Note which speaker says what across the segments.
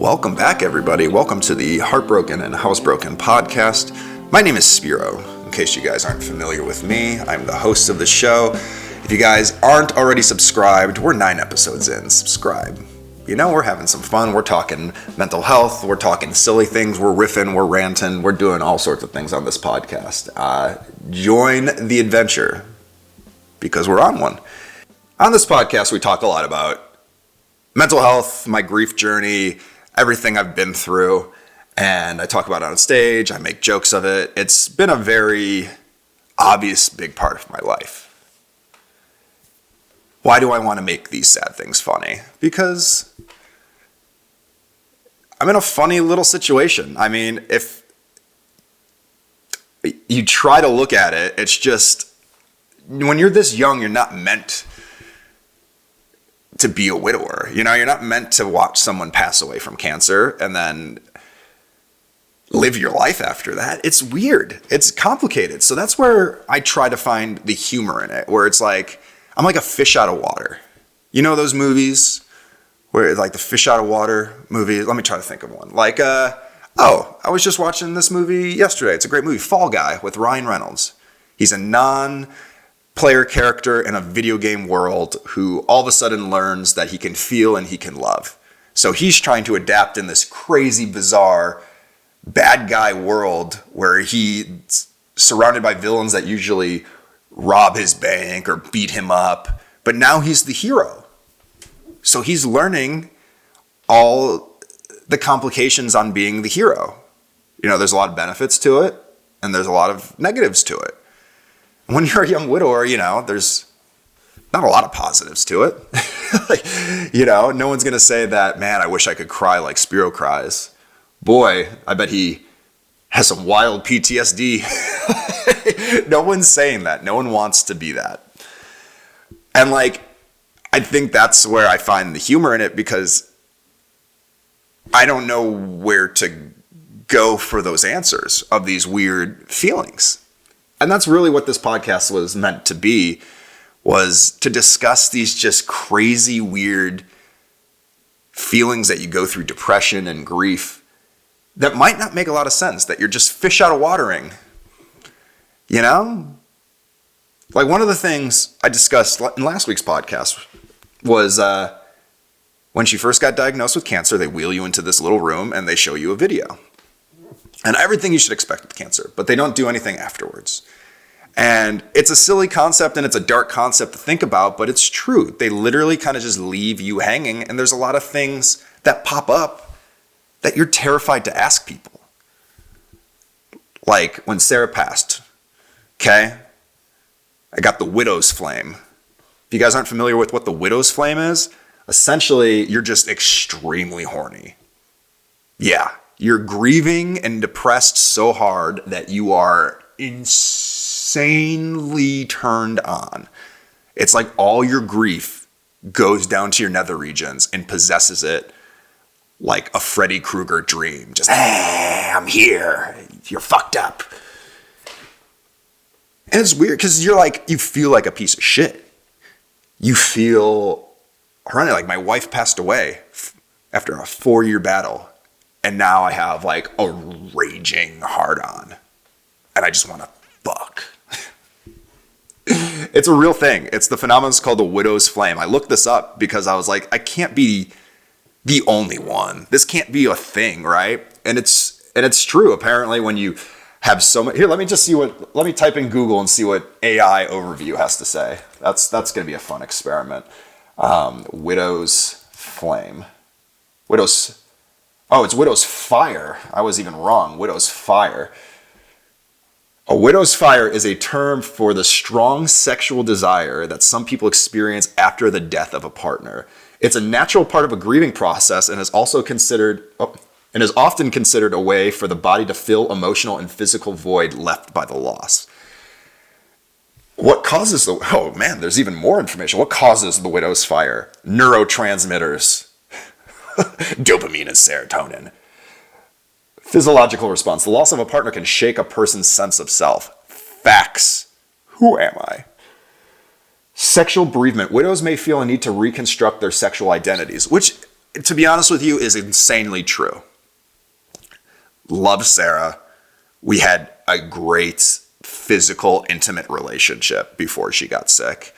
Speaker 1: Welcome back, everybody. Welcome to the Heartbroken and Housebroken podcast. My name is Spiro. In case you guys aren't familiar with me, I'm the host of the show. If you guys aren't already subscribed, we're 9 episodes in. Subscribe. You know, we're having some fun. We're talking mental health. We're talking silly things. We're riffing. We're ranting. We're doing all sorts of things on this podcast. Join the adventure because we're on one. On this podcast, we talk a lot about mental health, my grief journey, everything I've been through, and I talk about it on stage. I make jokes of it. It's been a very obvious big part of my life. Why do I want to make these sad things funny? Because I'm in a funny little situation. I mean, if you try to look at it, it's just, when you're this young, you're not meant to be a widower. You know, you're not meant to watch someone pass away from cancer and then live your life after that. It's weird. It's complicated. So that's where I try to find the humor in it, where it's like, I'm like a fish out of water. You know those movies where it's like the fish out of water movie? Let me try to think of one. Like, I was just watching this movie yesterday. It's a great movie, Fall Guy, with Ryan Reynolds. He's a non-player character in a video game world who all of a sudden learns that he can feel and he can love. So he's trying to adapt in this crazy, bizarre, bad guy world where he's surrounded by villains that usually rob his bank or beat him up. But now he's the hero. So he's learning all the complications on being the hero. You know, there's a lot of benefits to it and there's a lot of negatives to it. When you're a young widower, you know, there's not a lot of positives to it. Like, you know, no one's going to say that, man, I wish I could cry like Spiro cries. Boy, I bet he has some wild PTSD. No one's saying that. No one wants to be that. And like, I think that's where I find the humor in it, because I don't know where to go for those answers of these weird feelings. And that's really what this podcast was meant to be, was to discuss these just crazy, weird feelings that you go through, depression and grief, that might not make a lot of sense, that you're just fish out of watering. You know? Like, one of the things I discussed in last week's podcast was when she first got diagnosed with cancer, they wheel you into this little room and they show you a video. And everything you should expect with cancer, but they don't do anything afterwards. And it's a silly concept and it's a dark concept to think about, but it's true. They literally kind of just leave you hanging, and there's a lot of things that pop up that you're terrified to ask people. Like when Sarah passed, okay? I got the widow's flame. If you guys aren't familiar with what the widow's flame is, essentially you're just extremely horny. Yeah. You're grieving and depressed so hard that you are insanely turned on. It's like all your grief goes down to your nether regions and possesses it like a Freddy Krueger dream. Just, hey, I'm here. You're fucked up. And it's weird because you're like, you feel like a piece of shit. You feel horrendous. Like, my wife passed away after a 4-year battle. And now I have like a raging hard-on. And I just want to fuck. It's a real thing. It's the phenomenon called the widow's flame. I looked this up because I was like, I can't be the only one. This can't be a thing, right? And it's true. Apparently, when you have so much... Here, let me type in Google and see what AI overview has to say. That's going to be a fun experiment. Widow's flame. It's widow's fire. I was even wrong. Widow's fire. A widow's fire is a term for the strong sexual desire that some people experience after the death of a partner. It's a natural part of a grieving process and is often considered a way for the body to fill emotional and physical void left by the loss. What causes there's even more information. What causes the widow's fire? Neurotransmitters. Dopamine and serotonin. Physiological response. The loss of a partner can shake a person's sense of self. Facts. Who am I? Sexual bereavement. Widows may feel a need to reconstruct their sexual identities, which to be honest with you, is insanely true. Love Sarah. We had a great physical, intimate relationship before she got sick.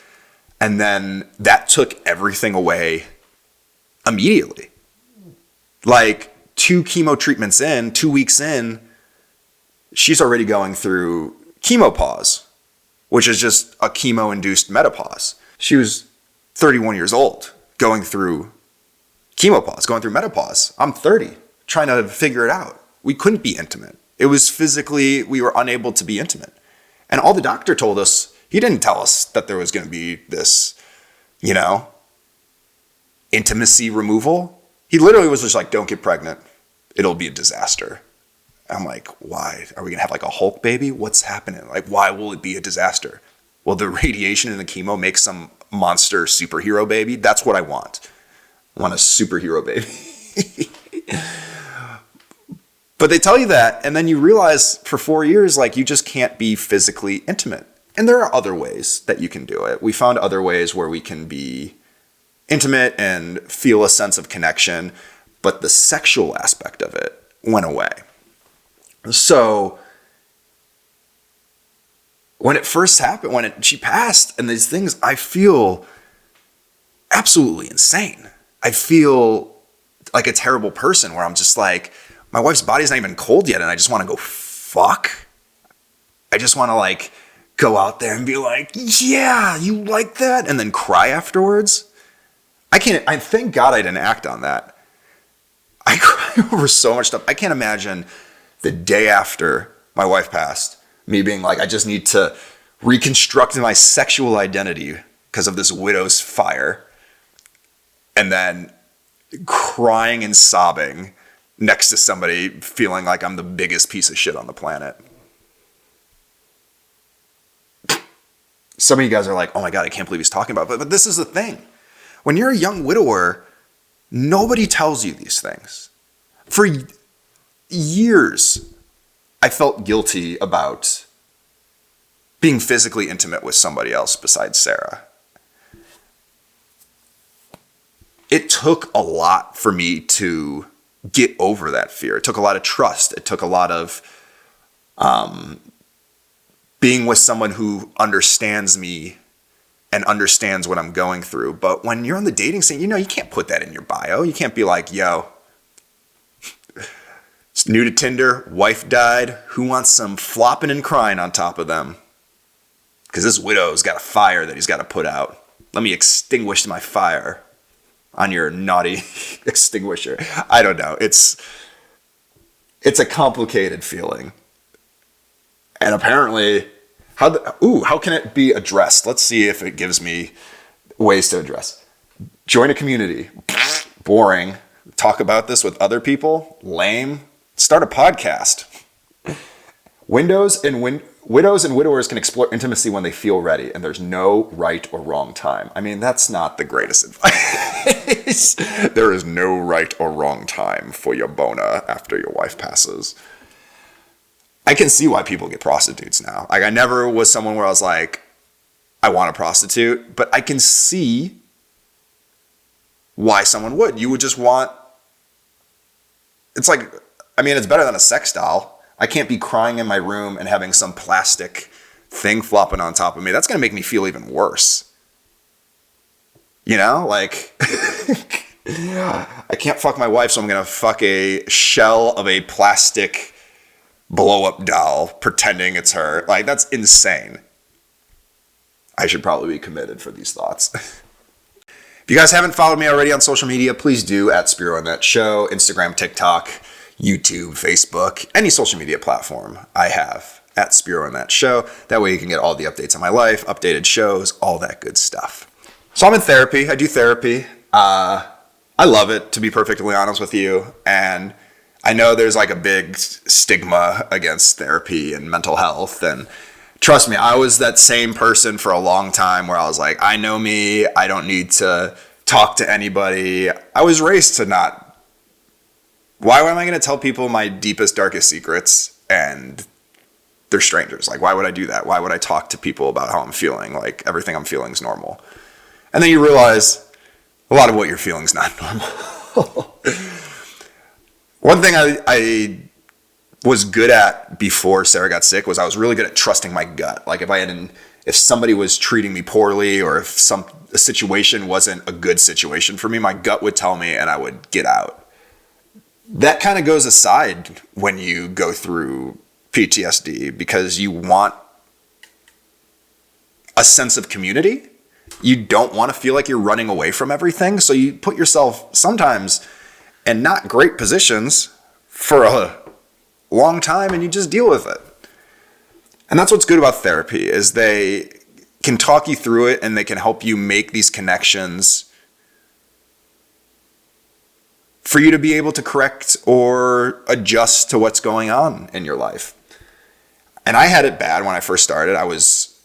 Speaker 1: And then that took everything away immediately. Like 2 chemo treatments in, 2 weeks in, she's already going through chemopause, which is just a chemo-induced menopause. She was 31 years old going through chemopause, going through menopause. I'm 30, trying to figure it out. We couldn't be intimate. It was physically, we were unable to be intimate. And all the doctor told us, he didn't tell us that there was going to be this, intimacy removal. He literally was just like, don't get pregnant. It'll be a disaster. I'm like, why? Are we going to have like a Hulk baby? What's happening? Like, why will it be a disaster? Well, the radiation and the chemo makes some monster superhero baby. That's what I want. I want a superhero baby. But they tell you that, and then you realize for 4 years, like, you just can't be physically intimate. And there are other ways that you can do it. We found other ways where we can be intimate and feel a sense of connection, but the sexual aspect of it went away. So when it first happened, she passed and these things, I feel absolutely insane. I feel like a terrible person where I'm just like, my wife's body's not even cold yet and I just want to go fuck. I just want to like go out there and be like, yeah, you like that? And then cry afterwards. I thank God I didn't act on that. I cry over so much stuff. I can't imagine the day after my wife passed, me being like, I just need to reconstruct my sexual identity because of this widow's fire. And then crying and sobbing next to somebody feeling like I'm the biggest piece of shit on the planet. Some of you guys are like, oh my God, I can't believe he's talking about it. But this is the thing. When you're a young widower, nobody tells you these things. For years, I felt guilty about being physically intimate with somebody else besides Sarah. It took a lot for me to get over that fear. It took a lot of trust. It took a lot of being with someone who understands me and understands what I'm going through. But when you're on the dating scene, you can't put that in your bio. You can't be like, yo, it's new to Tinder, wife died, who wants some flopping and crying on top of them? Because this widow's got a fire that he's got to put out. Let me extinguish my fire on your naughty extinguisher. I don't know. It's a complicated feeling. And apparently, how can it be addressed? Let's see if it gives me ways to address. Join a community. Boring. Talk about this with other people. Lame. Start a podcast. Widows and widowers can explore intimacy when they feel ready, and there's no right or wrong time. I mean, that's not the greatest advice. There is no right or wrong time for your bona after your wife passes. I can see why people get prostitutes now. Like, I never was someone where I was like, I want a prostitute, but I can see why someone would. You would just want, it's like, I mean, it's better than a sex doll. I can't be crying in my room and having some plastic thing flopping on top of me. That's going to make me feel even worse. Like, I can't fuck my wife, so I'm going to fuck a shell of a plastic blow-up doll pretending it's her. Like, that's insane. I should probably be committed for these thoughts. If you guys haven't followed me already on social media, please do at Spiro and That Show, Instagram, TikTok, YouTube, Facebook, any social media platform I have at Spiro and That Show. That way you can get all the updates on my life, updated shows, all that good stuff. So I'm in therapy. I do therapy. I love it, to be perfectly honest with you. And I know there's like a big stigma against therapy and mental health. And trust me, I was that same person for a long time where I was like, I know me. I don't need to talk to anybody. I was raised to not. Why am I going to tell people my deepest, darkest secrets and they're strangers? Like, why would I do that? Why would I talk to people about how I'm feeling? Like, everything I'm feeling is normal. And then you realize a lot of what you're feeling is not normal. One thing I was good at before Sarah got sick was I was really good at trusting my gut. Like if somebody was treating me poorly, or if a situation wasn't a good situation for me, my gut would tell me and I would get out. That kind of goes aside when you go through PTSD, because you want a sense of community. You don't want to feel like you're running away from everything. So you put yourself sometimes in not great positions for a long time, and you just deal with it. And that's what's good about therapy, is they can talk you through it and they can help you make these connections for you to be able to correct or adjust to what's going on in your life. And I had it bad when I first started. I was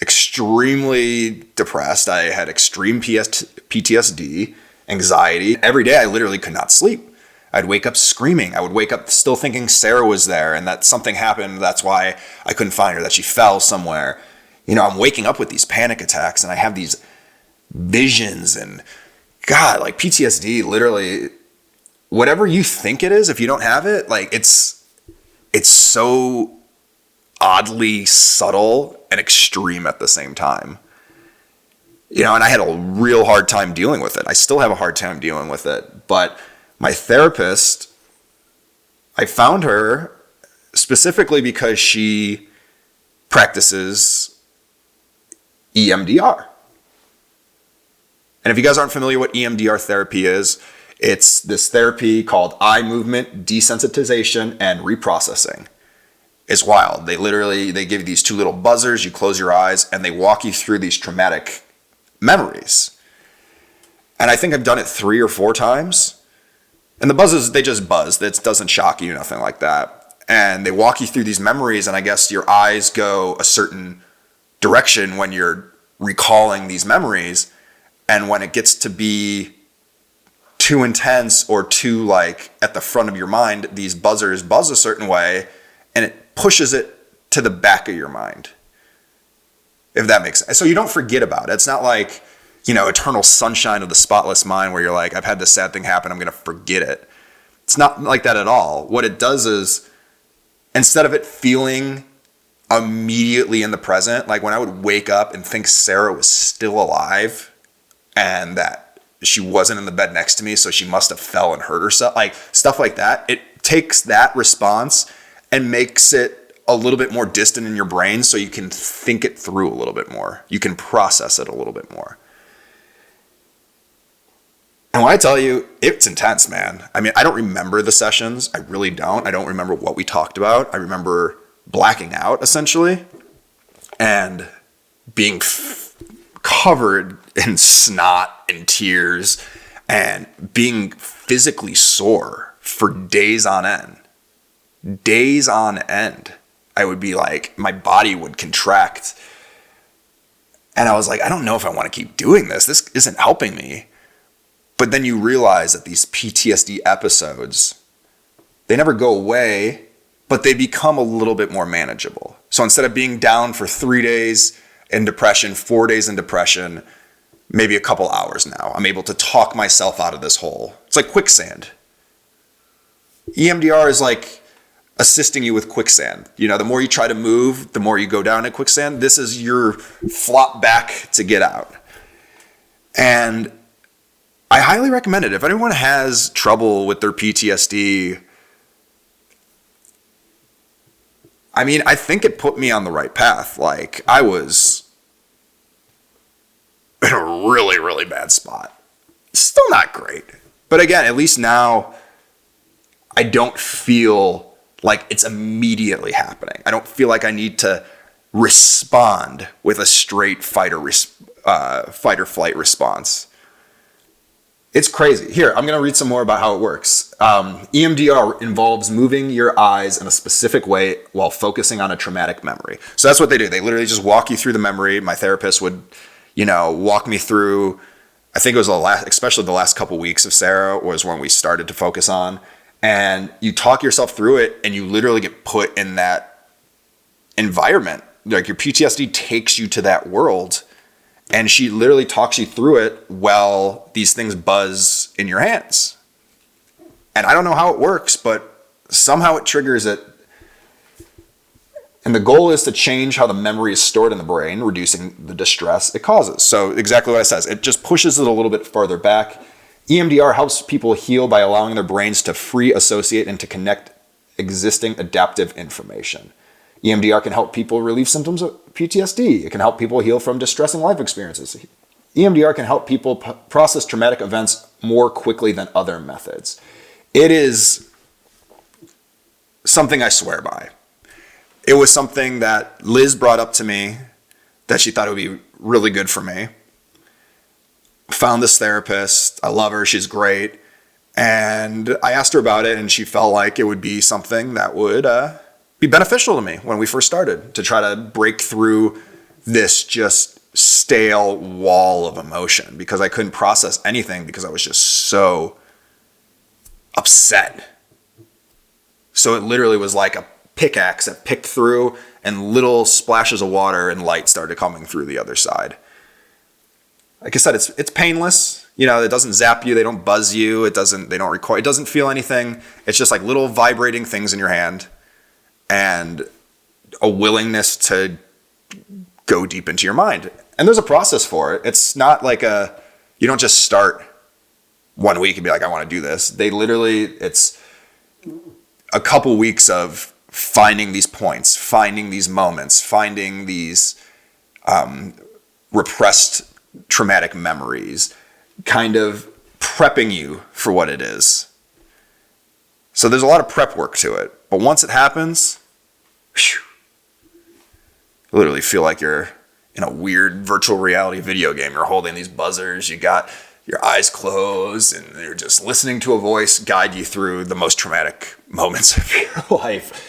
Speaker 1: extremely depressed. I had extreme PTSD, anxiety. Every day I literally could not sleep. I'd wake up screaming. I would wake up still thinking Sarah was there and that something happened. That's why I couldn't find her, that she fell somewhere. I'm waking up with these panic attacks and I have these visions, and God, like PTSD, literally, whatever you think it is, if you don't have it, like it's so oddly subtle and extreme at the same time. And I had a real hard time dealing with it. I still have a hard time dealing with it, but my therapist, I found her specifically because she practices EMDR. And if you guys aren't familiar what EMDR therapy is, it's this therapy called eye movement desensitization and reprocessing. It's wild. They give you these two little buzzers, you close your eyes, and they walk you through these traumatic memories. And I think I've done it 3 or 4 times. And the buzzes, they just buzz. It doesn't shock you, nothing like that. And they walk you through these memories, and I guess your eyes go a certain direction when you're recalling these memories. And when it gets to be too intense or too like at the front of your mind, these buzzers buzz a certain way, and it pushes it to the back of your mind, if that makes sense. So you don't forget about it. It's not like, eternal sunshine of the spotless mind where you're like, I've had this sad thing happen, I'm going to forget it. It's not like that at all. What it does is, instead of it feeling immediately in the present, like when I would wake up and think Sarah was still alive and that she wasn't in the bed next to me, so she must have fell and hurt herself, like stuff like that, it takes that response and makes it a little bit more distant in your brain so you can think it through a little bit more. You can process it a little bit more. And when I tell you, it's intense, man. I mean, I don't remember the sessions. I really don't. I don't remember what we talked about. I remember blacking out, essentially, and being covered in snot and tears and being physically sore for days on end. Days on end. I would be like, my body would contract. And I was like, I don't know if I want to keep doing this. This isn't helping me. But then you realize that these PTSD episodes, they never go away, but they become a little bit more manageable. So instead of being down for 3 days in depression, 4 days in depression, maybe a couple hours now, I'm able to talk myself out of this hole. It's like quicksand. EMDR is like assisting you with quicksand. The more you try to move, the more you go down in quicksand. This is your flop back to get out. And I highly recommend it. If anyone has trouble with their PTSD, I think it put me on the right path. Like, I was in a really, really bad spot. Still not great. But again, at least now I don't feel like it's immediately happening. I don't feel like I need to respond with a straight fight or flight response. It's crazy. Here, I'm going to read some more about how it works. EMDR involves moving your eyes in a specific way while focusing on a traumatic memory. So that's what they do. They literally just walk you through the memory. My therapist would, walk me through, I think it was especially the last couple weeks of Sarah was when we started to focus on. And you talk yourself through it and you literally get put in that environment. Like your PTSD takes you to that world. And she literally talks you through it while these things buzz in your hands. And I don't know how it works, but somehow it triggers it. And the goal is to change how the memory is stored in the brain, reducing the distress it causes. So exactly what it says. It just pushes it a little bit farther back. EMDR helps people heal by allowing their brains to free associate and to connect existing adaptive information. EMDR can help people relieve symptoms of PTSD. It can help people heal from distressing life experiences. EMDR can help people process traumatic events more quickly than other methods. It is something I swear by. It was something that Liz brought up to me that she thought it would be really good for me. Found this therapist. I love her. She's great. And I asked her about it, and she felt like it would be something that would be beneficial to me when we first started, to try to break through this just stale wall of emotion, because I couldn't process anything because I was just so upset. So it literally was like a pickaxe that picked through, and little splashes of water and light started coming through the other side. Like I said, it's painless. You know, it doesn't zap you. They don't buzz you. It doesn't feel anything. It's just like little vibrating things in your hand and a willingness to go deep into your mind. And there's a process for it. It's not like you don't just start one week and be like, I want to do this. It's a couple weeks of finding these points, finding these moments, finding these repressed traumatic memories, kind of prepping you for what it is. So there's a lot of prep work to it. But once it happens, whew, you literally feel like you're in a weird virtual reality video game. You're holding these buzzers, you got your eyes closed, and you're just listening to a voice guide you through the most traumatic moments of your life.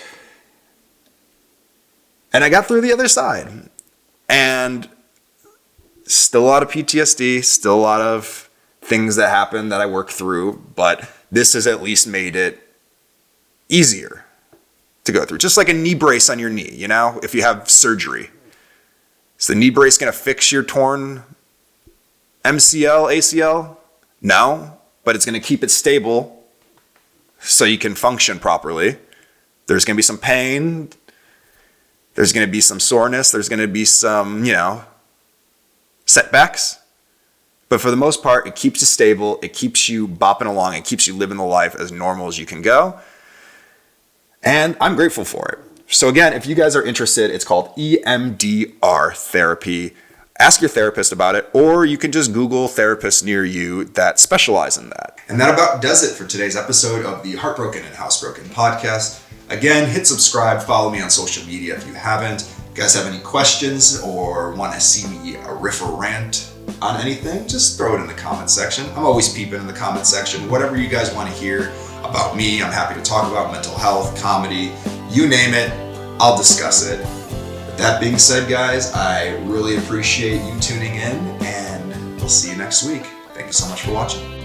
Speaker 1: And I got through the other side. And still a lot of PTSD, still a lot of things that happen that I work through, but this has at least made it easier to go through. Just like a knee brace on your knee, you know, if you have surgery. Is the knee brace going to fix your torn MCL, ACL? No, but it's going to keep it stable so you can function properly. There's going to be some pain. There's going to be some soreness. There's going to be some, setbacks. But for the most part, it keeps you stable. It keeps you bopping along. It keeps you living the life as normal as you can go. And I'm grateful for it. So again, if you guys are interested, it's called EMDR therapy. Ask your therapist about it, or you can just Google therapists near you that specialize in that. And that about does it for today's episode of the Heartbroken and Housebroken podcast. Again, hit subscribe, follow me on social media if you haven't. If you guys have any questions or want to see me riff or rant on anything, just throw it in the comment section. I'm always peeping in the comment section. Whatever you guys want to hear about me, I'm happy to talk about mental health, comedy, you name it, I'll discuss it. With that being said, guys, I really appreciate you tuning in, and we'll see you next week. Thank you so much for watching.